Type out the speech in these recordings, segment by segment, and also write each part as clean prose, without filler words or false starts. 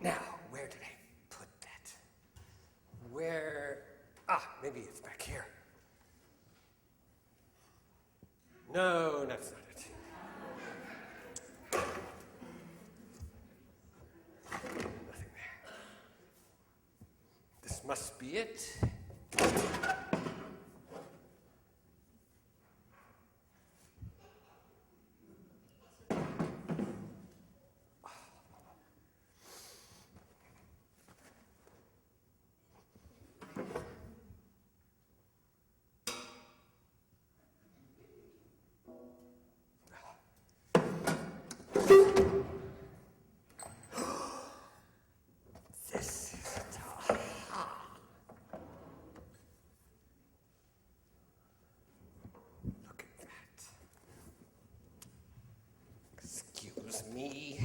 Now, where did I put that? Maybe it's back here. No, that's not it. Nothing there. This must be it. This is it. Look at that. Excuse me.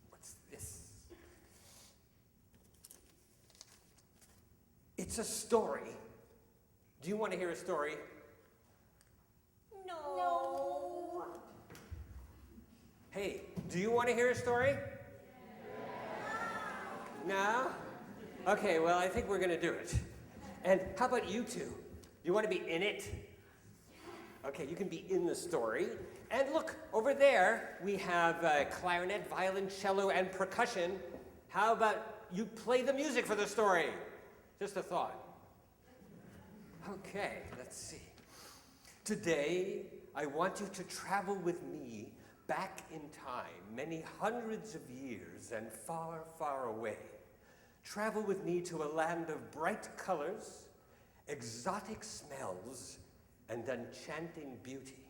What's this? It's a story. Do you want to hear a story? No. Hey, do you want to hear a story? No? Okay, well, I think we're going to do it. And how about you two? You want to be in it? Okay, you can be in the story. And look, over there, we have clarinet, violoncello, and percussion. How about you play the music for the story? Just a thought. Okay, let's see. Today, I want you to travel with me back in time, many hundreds of years and far, far away. Travel with me to a land of bright colors, exotic smells, and enchanting beauty,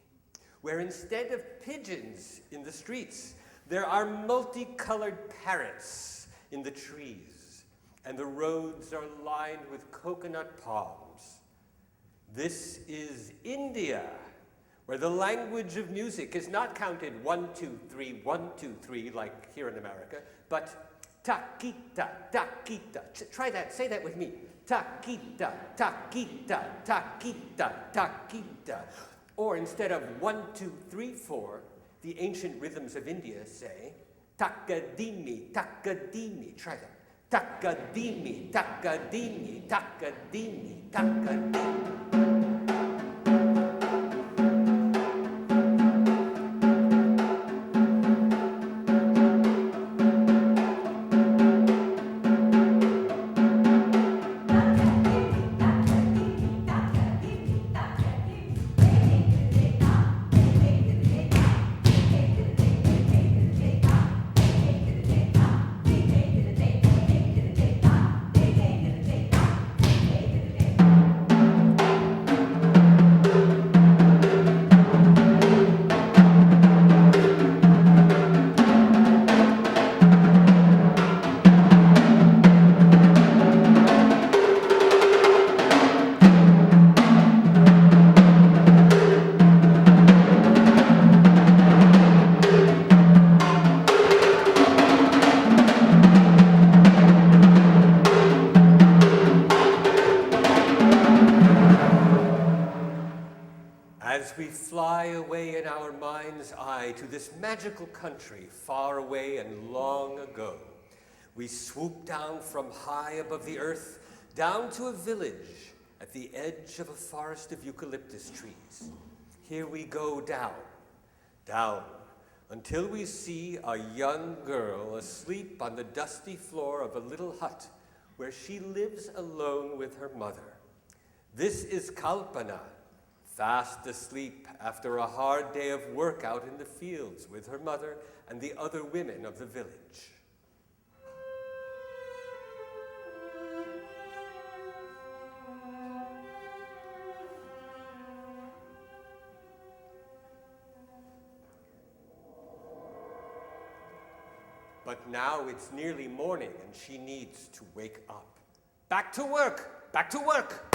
where instead of pigeons in the streets, there are multicolored parrots in the trees, and the roads are lined with coconut palms. This is India, where the language of music is not counted 1, 2, 3, 1, 2, 3, like here in America, but Takita, takita. Try that, say that with me. Takita, takita, takita, takita. Or instead of 1, 2, 3, 4, the ancient rhythms of India say, takadimi, takadimi. Try that. Takadimi, takadimi, takadimi, takadimi. As we fly away in our mind's eye to this magical country far away and long ago, we swoop down from high above the earth down to a village at the edge of a forest of eucalyptus trees. Here we go down, down, until we see a young girl asleep on the dusty floor of a little hut where she lives alone with her mother. This is Kalpana, fast asleep after a hard day of work out in the fields with her mother and the other women of the village. But now it's nearly morning and she needs to wake up. Back to work! Back to work!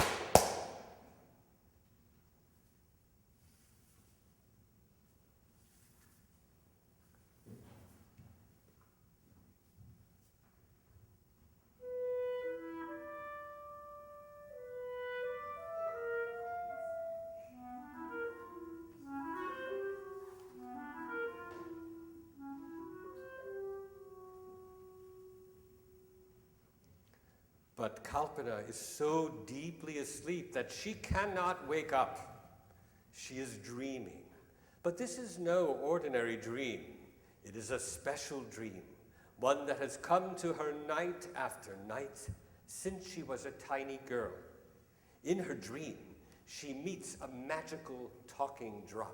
But Kalpana is so deeply asleep that she cannot wake up. She is dreaming. But this is no ordinary dream. It is a special dream, one that has come to her night after night since she was a tiny girl. In her dream, she meets a magical talking drum.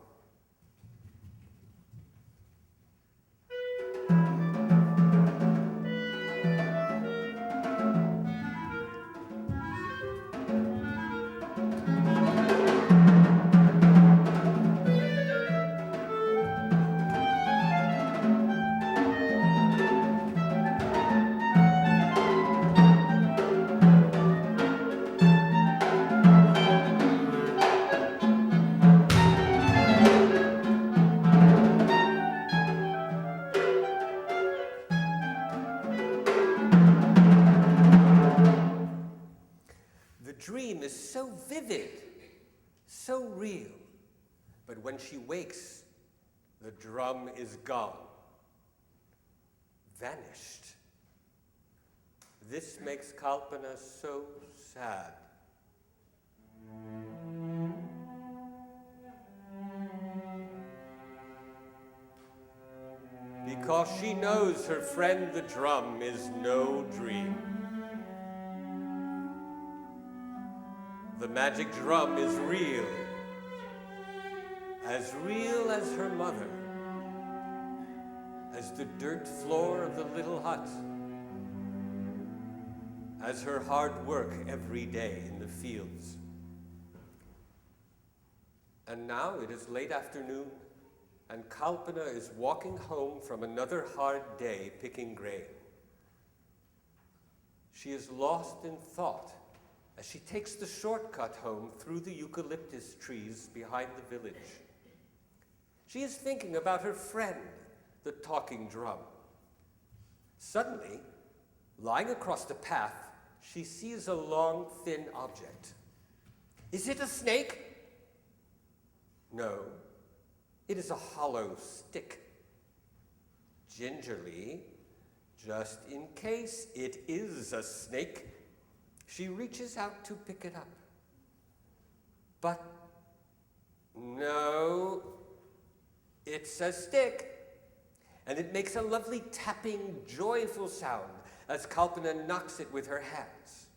Dream is so vivid, so real. But when she wakes, the drum is gone, vanished. This makes Kalpana so sad. Because she knows her friend the drum is no dream. The magic drum is real as her mother, as the dirt floor of the little hut, as her hard work every day in the fields. And now it is late afternoon, and Kalpana is walking home from another hard day picking grain. She is lost in thought as she takes the shortcut home through the eucalyptus trees behind the village. She is thinking about her friend, the talking drum. Suddenly, lying across the path, she sees a long, thin object. Is it a snake? No, it is a hollow stick. Gingerly, just in case it is a snake, she reaches out to pick it up. But no, it's a stick. And it makes a lovely tapping, joyful sound as Kalpana knocks it with her hands.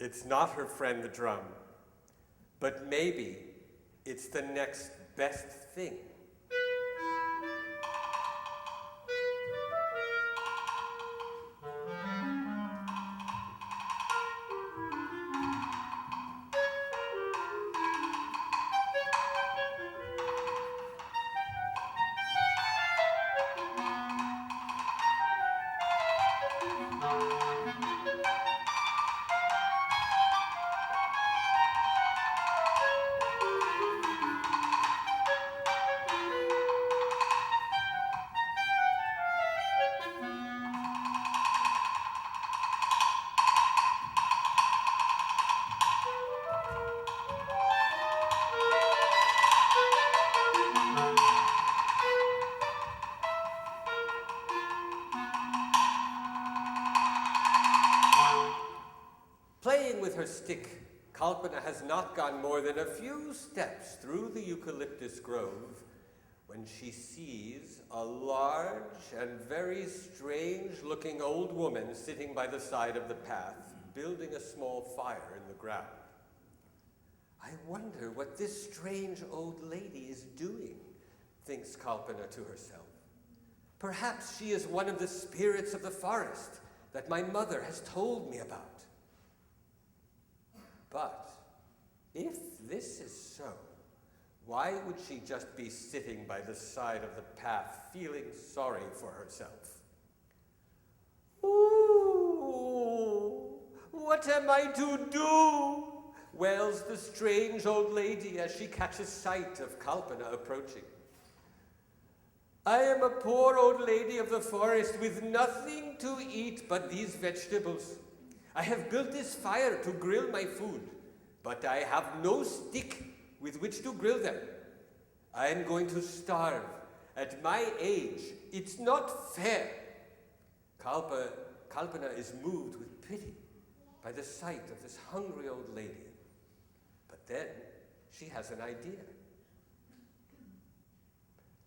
It's not her friend the drum, but maybe it's the next best thing. Playing with her stick, Kalpana has not gone more than a few steps through the eucalyptus grove when she sees a large and very strange-looking old woman sitting by the side of the path, building a small fire in the ground. I wonder what this strange old lady is doing, thinks Kalpana to herself. Perhaps she is one of the spirits of the forest that my mother has told me about. But if this is so, why would she just be sitting by the side of the path, feeling sorry for herself? Ooh, what am I to do? Wails the strange old lady as she catches sight of Kalpana approaching. I am a poor old lady of the forest with nothing to eat but these vegetables. I have built this fire to grill my food, but I have no stick with which to grill them. I am going to starve. At my age, it's not fair. Kalpana is moved with pity by the sight of this hungry old lady. But then she has an idea.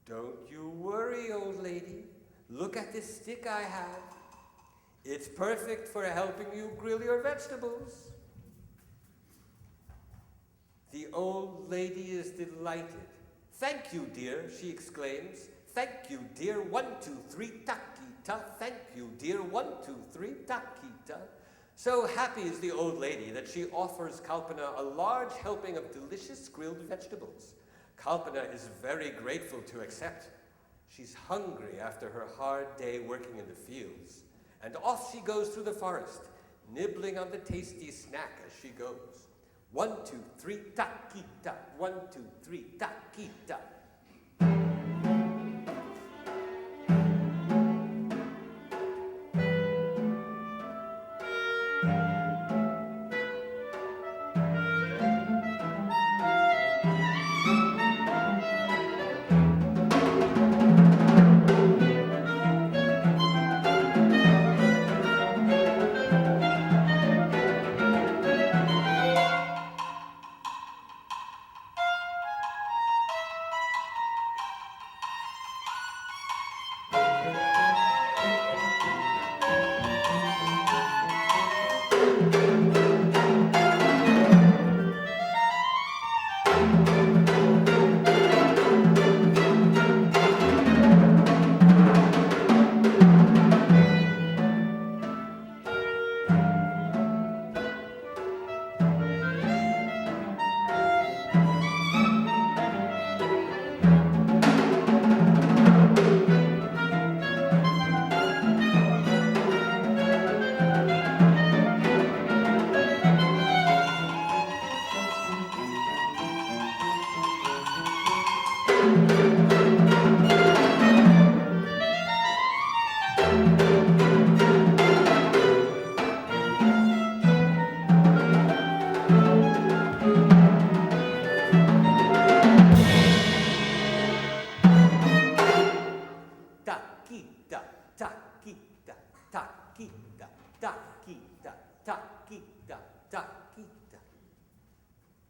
Don't you worry, old lady. Look at this stick I have. It's perfect for helping you grill your vegetables. The old lady is delighted. Thank you, dear, she exclaims. Thank you, dear. 1, 2, 3, takita. Thank you, dear. 1, 2, 3, takita. So happy is the old lady that she offers Kalpana a large helping of delicious grilled vegetables. Kalpana is very grateful to accept. She's hungry after her hard day working in the fields. And off she goes through the forest, nibbling on the tasty snack as she goes. 1, 2, 3, takita. 1, 2, 3, takita.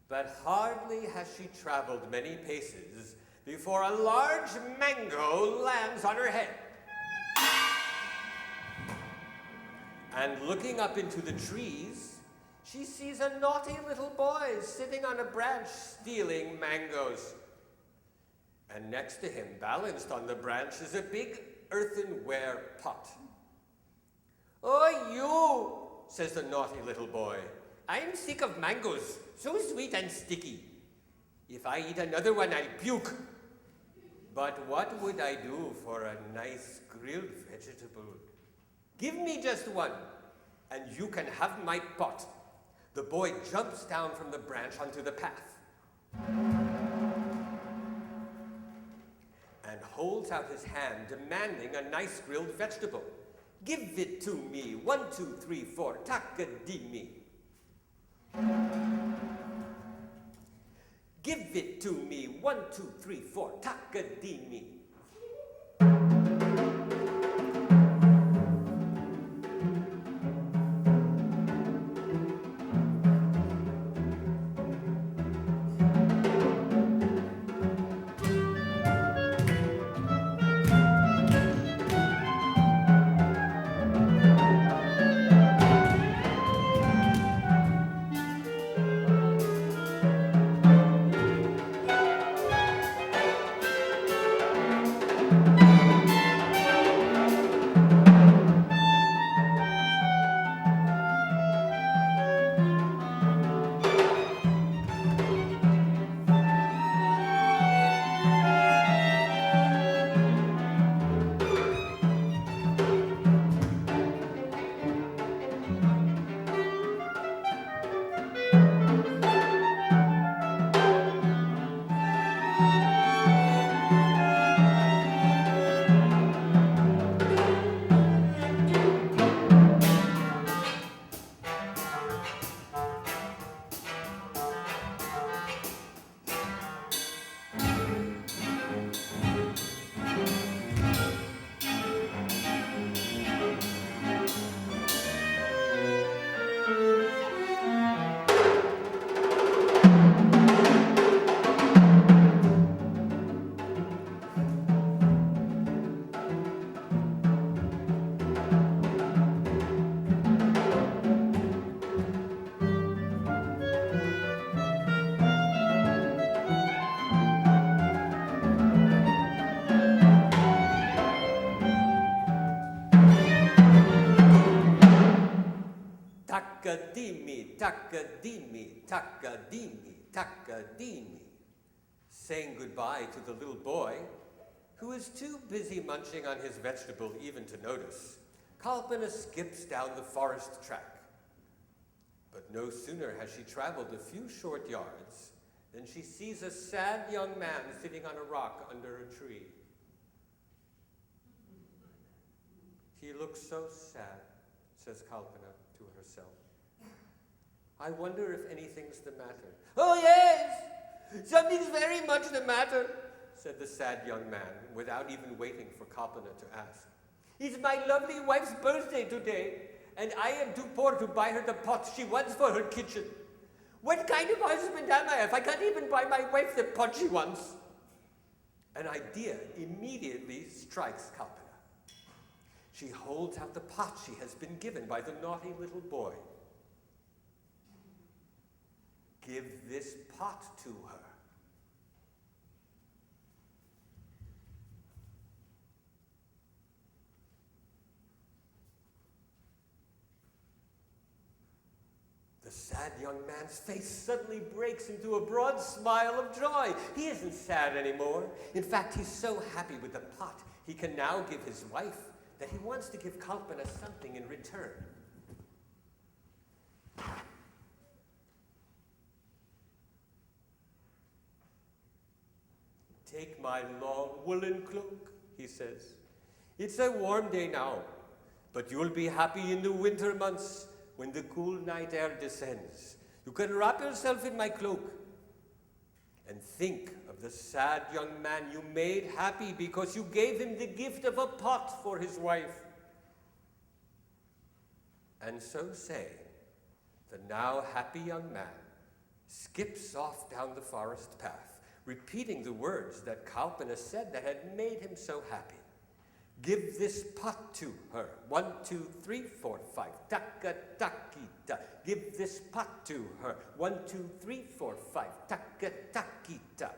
But hardly has she traveled many paces before a large mango lands on her head. And looking up into the trees, she sees a naughty little boy sitting on a branch stealing mangoes. And next to him, balanced on the branch, is a big earthenware pot. "Oh, you," says the naughty little boy. "I'm sick of mangoes, so sweet and sticky. If I eat another one, I'll puke. But what would I do for a nice grilled vegetable? Give me just one, and you can have my pot." The boy jumps down from the branch onto the path and holds out his hand, demanding a nice grilled vegetable. "Give it to me. 1, 2, 3, 4, takadimi. Give it to me. 1, 2, 3, 4, takadimi." Takadimi, takadimi, takadimi, takadimi. Saying goodbye to the little boy, who is too busy munching on his vegetable even to notice, Kalpana skips down the forest track. But no sooner has she traveled a few short yards than she sees a sad young man sitting on a rock under a tree. He looks so sad, says Kalpana to herself. I wonder if anything's the matter. Oh yes, something's very much the matter, said the sad young man, without even waiting for Kalpana to ask. It's my lovely wife's birthday today, and I am too poor to buy her the pot she wants for her kitchen. What kind of husband am I if I can't even buy my wife the pot she wants? An idea immediately strikes Kalpana. She holds out the pot she has been given by the naughty little boy. Give this pot to her. The sad young man's face suddenly breaks into a broad smile of joy. He isn't sad anymore. In fact, he's so happy with the pot, he can now give his wife that he wants to give Kalpana something in return. Take my long woolen cloak, he says. It's a warm day now, but you'll be happy in the winter months when the cool night air descends. You can wrap yourself in my cloak and think of the sad young man you made happy because you gave him the gift of a pot for his wife. And so saying, the now happy young man skips off down the forest path, repeating the words that Kalpana said that had made him so happy. Give this pot to her. 1, 2, 3, 4, 5. Taka takita. Give this pot to her. 1, 2, 3, 4, 5. Taka takita.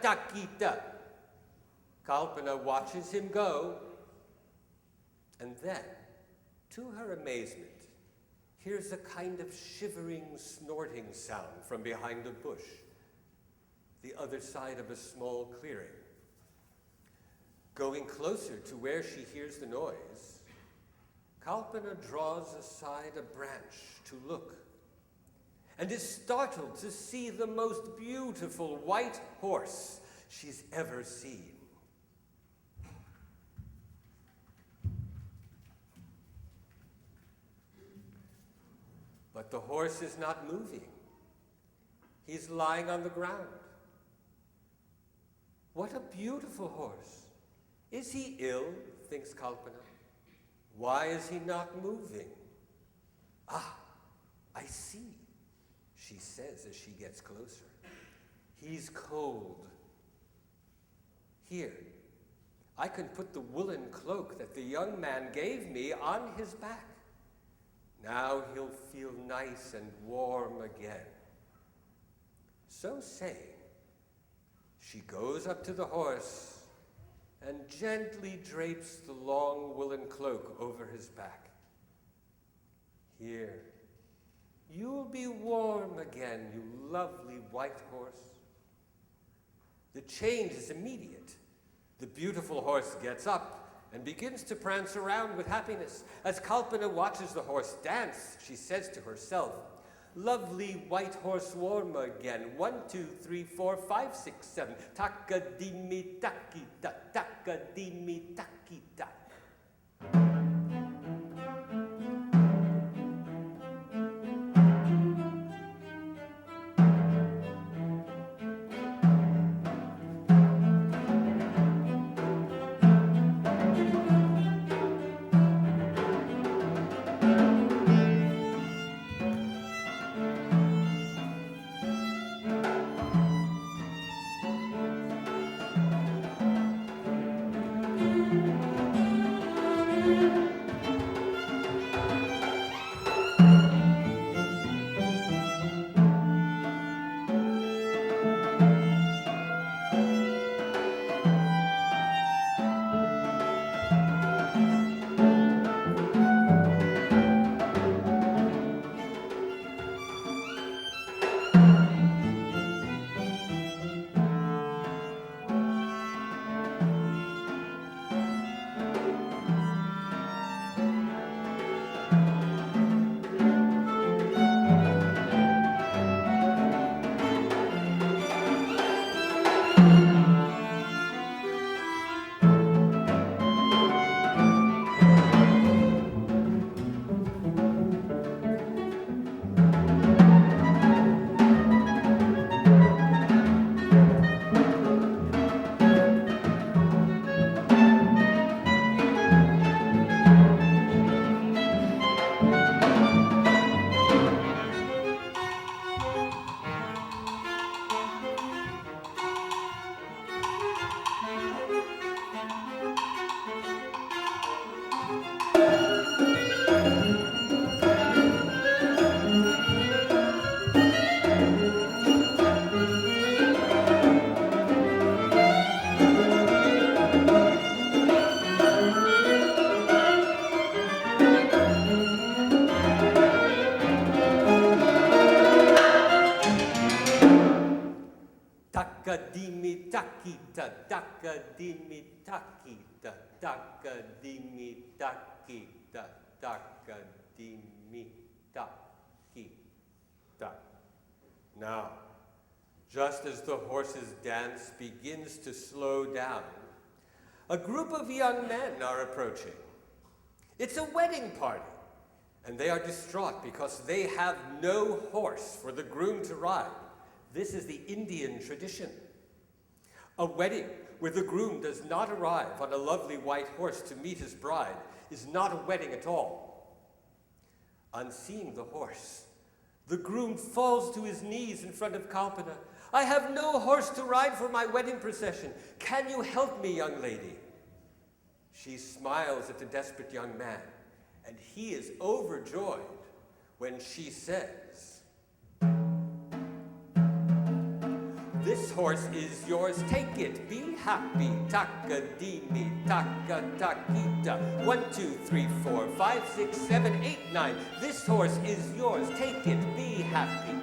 Takita. Kalpana watches him go, and then, to her amazement, hears a kind of shivering, snorting sound from behind a bush, the other side of a small clearing. Going closer to where she hears the noise, Kalpana draws aside a branch to look, and is startled to see the most beautiful white horse she's ever seen. But the horse is not moving. He's lying on the ground. What a beautiful horse. Is he ill, thinks Kalpana? Why is he not moving? Ah, I see, she says as she gets closer. He's cold. Here, I can put the woolen cloak that the young man gave me on his back. Now he'll feel nice and warm again. So saying, she goes up to the horse and gently drapes the long woolen cloak over his back. Here, you'll be warm again, you lovely white horse. The change is immediate. The beautiful horse gets up and begins to prance around with happiness. As Kalpana watches the horse dance, she says to herself, "Lovely white horse, warm again. 1, 2, 3, 4, 5, 6, 7. Takadimi takita, takadimi takita." Takadimi takita, takadimi takita, takadimi takita, takadimi takita. Now, just as the horse's dance begins to slow down, a group of young men are approaching. It's a wedding party, and they are distraught because they have no horse for the groom to ride. This is the Indian tradition. A wedding where the groom does not arrive on a lovely white horse to meet his bride is not a wedding at all. On seeing the horse, the groom falls to his knees in front of Kalpana. "I have no horse to ride for my wedding procession. Can you help me, young lady?" She smiles at the desperate young man, and he is overjoyed when she says, "This horse is yours, take it, be happy. Takadimi, taka takita. 1, 2, 3, 4, 5, 6, 7, 8, 9. This horse is yours, take it, be happy."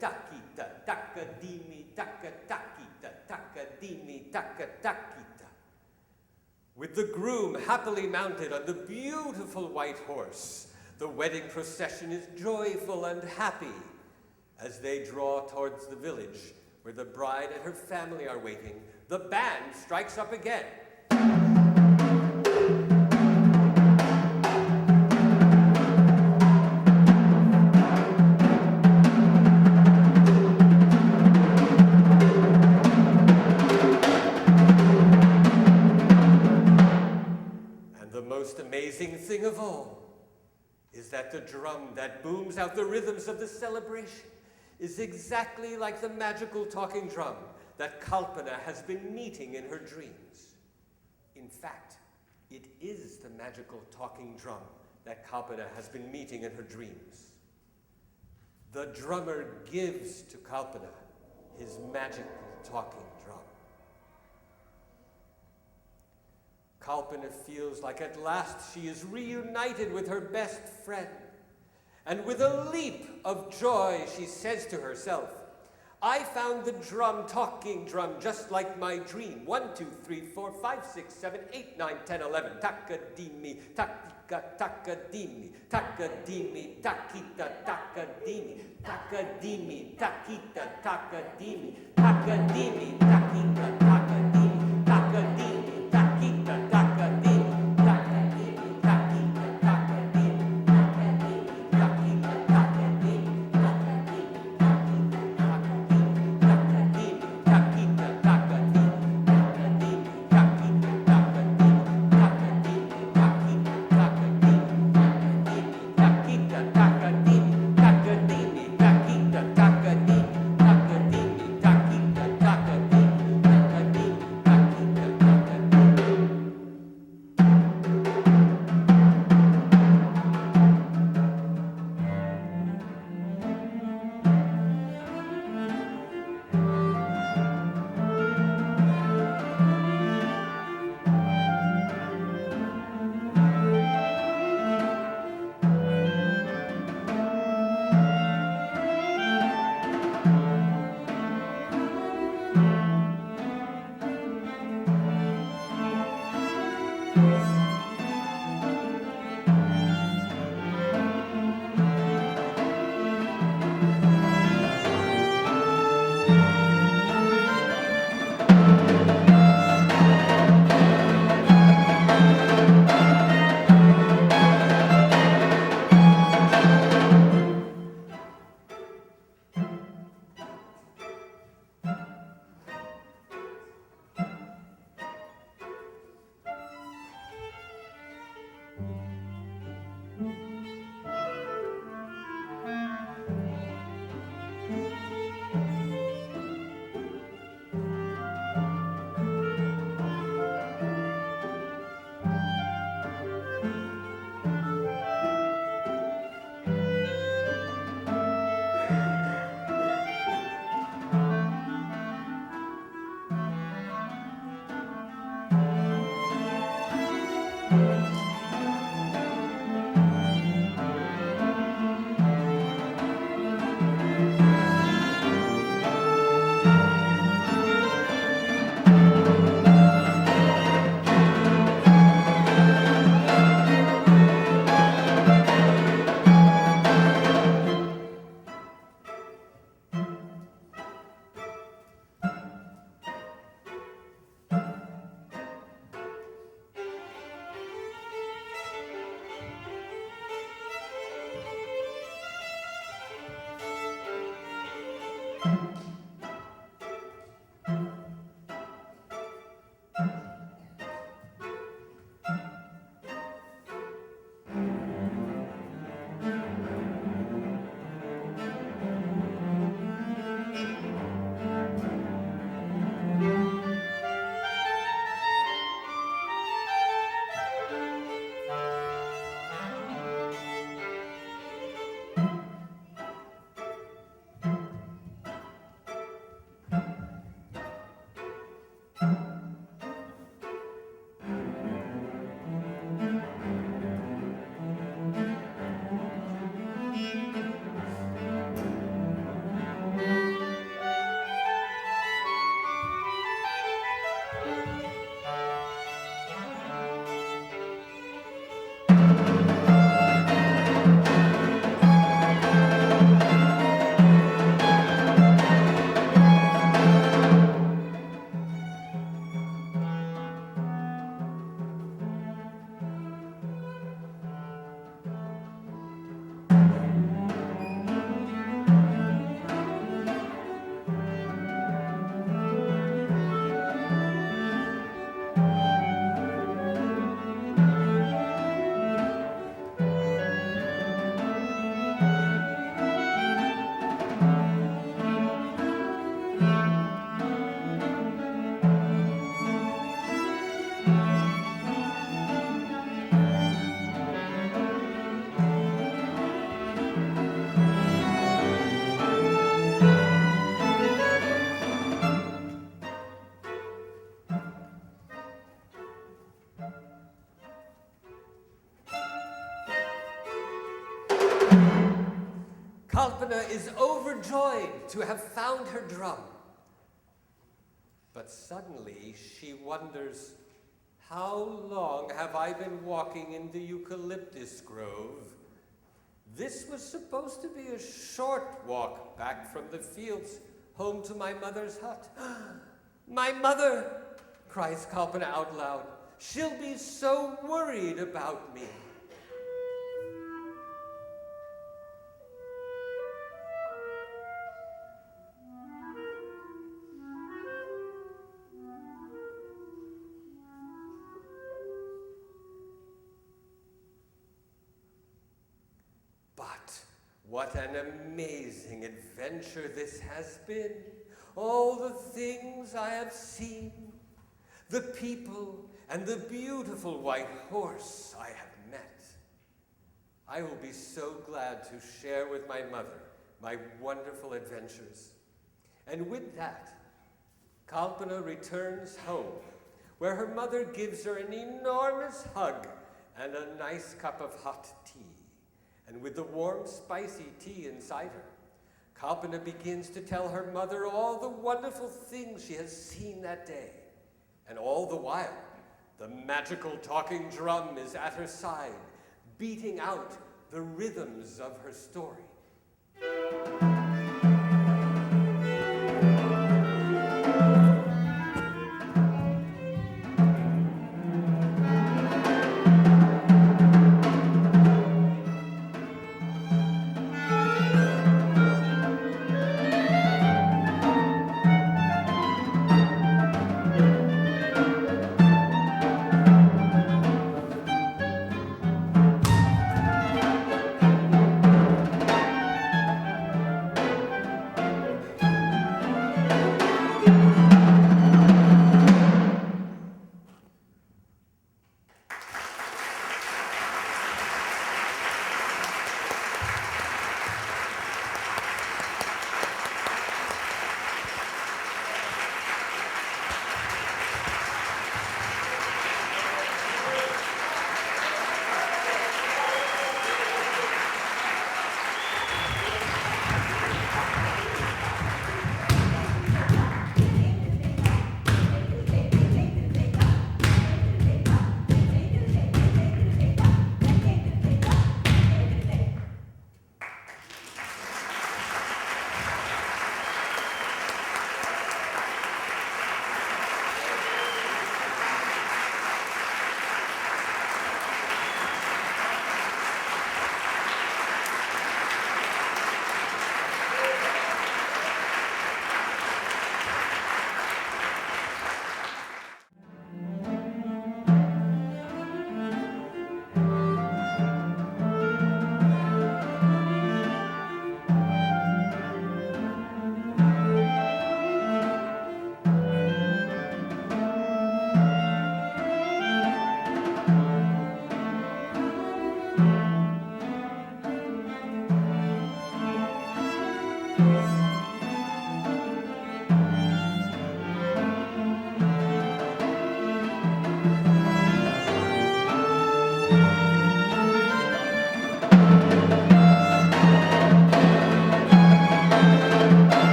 takita, takadimi, takatakita, takadimi, takatakita. With the groom happily mounted on the beautiful white horse, the wedding procession is joyful and happy as they draw towards the village where the bride and her family are waiting. The band strikes up again. And the most amazing thing of all is that the drum that booms out the rhythms of the celebration is exactly like the magical talking drum that Kalpana has been meeting in her dreams. In fact, it is the magical talking drum that Kalpana has been meeting in her dreams. The drummer gives to Kalpana his magical talking drum. Kalpana feels like at last she is reunited with her best friend. And with a leap of joy, she says to herself, I found the drum, talking drum, just like my dream. 1, 2, 3, 4, 5, 6, 7, 8, 9, 10, 11. Takadimi, takika, takadimi, takadimi, takita, takadimi, takadimi, takita, takadimi, takadimi, takita, takadimi, takadimi, takita, takadimi. Kalpana is overjoyed to have found her drum. But suddenly she wonders, how long have I been walking in the eucalyptus grove? This was supposed to be a short walk back from the fields home to my mother's hut. My mother, cries Kalpana out loud. She'll be so worried about me. But what an amazing adventure this has been. All the things I have seen, the people and the beautiful white horse I have met. I will be so glad to share with my mother my wonderful adventures. And with that, Kalpana returns home, where her mother gives her an enormous hug and a nice cup of hot tea. And with the warm, spicy tea inside her, Kalpana begins to tell her mother all the wonderful things she has seen that day. And all the while, the magical talking drum is at her side, beating out the rhythms of her story.